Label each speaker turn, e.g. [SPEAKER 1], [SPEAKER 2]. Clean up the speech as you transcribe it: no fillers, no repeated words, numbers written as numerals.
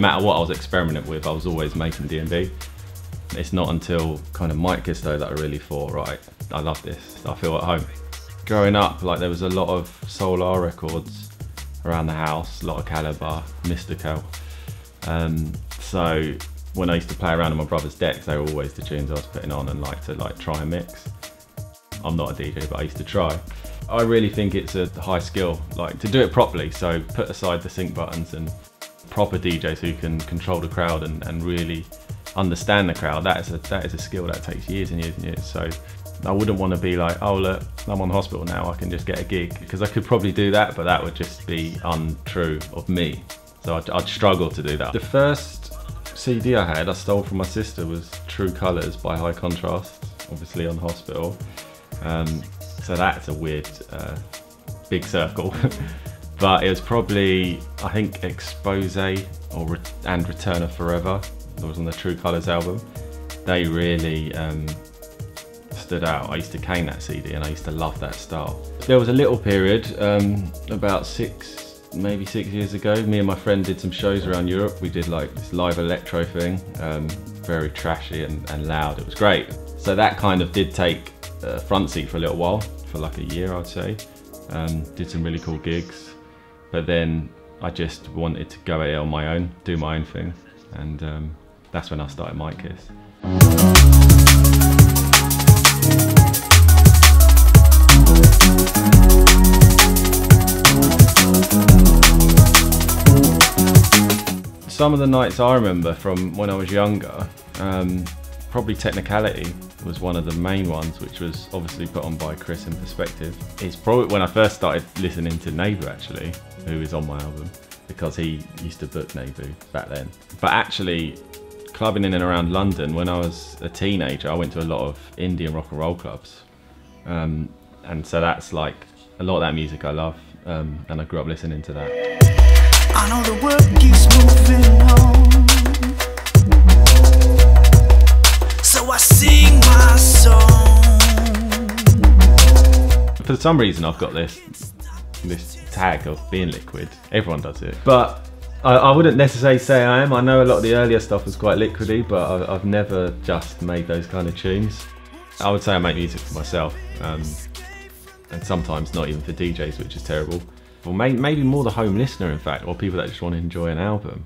[SPEAKER 1] matter what I was experimenting with, I was always making D&B. It's not until kind of Mitekiss though that I really thought, right, I love this, I feel at home. Growing up, like there was a lot of Solar records around the house, a lot of Caliber, Mitekiss. So when I used to play around on my brother's decks, they were always the tunes I was putting on and like to try and mix. I'm not a DJ, but I used to try. I really think it's a high skill, like to do it properly. So put aside the sync buttons and proper DJs who can control the crowd and really understand the crowd. That is a skill that takes years and years and years. So I wouldn't want to be like, oh look, I'm on hospital now, I can just get a gig, because I could probably do that, but that would just be untrue of me. So I'd struggle to do that. The first CD I had, I stole from my sister, was True Colours by High Contrast, obviously on hospital. So that's a weird big circle. But it was probably, I think, Expose and Return of Forever, that was on the True Colours album. They really stood out. I used to cane that CD and I used to love that style. There was a little period, about maybe six years ago, me and my friend did some shows around Europe. We did like this live electro thing, very trashy and loud. It was great. So that kind of did take front seat for a little while, for like a year I'd say. Did some really cool gigs, but then I just wanted to go at it on my own, do my own thing, and that's when I started Mitekiss. Some of the nights I remember from when I was younger, probably Technicality was one of the main ones, which was obviously put on by Chris in Perspective. It's probably when I first started listening to Neighbour actually, who is on my album, because he used to book Neighbour back then. But actually, clubbing in and around London, when I was a teenager, I went to a lot of indie and rock and roll clubs. And so that's like, a lot of that music I love, and I grew up listening to that.
[SPEAKER 2] I know the world keeps moving on, so I sing my song.
[SPEAKER 1] For some reason I've got this tag of being liquid. Everyone does it. But I wouldn't necessarily say I am. I know a lot of the earlier stuff was quite liquidy, but I've never just made those kind of tunes. I would say I make music for myself, and sometimes not even for DJs, which is terrible. Or maybe more the home listener, in fact, or people that just want to enjoy an album.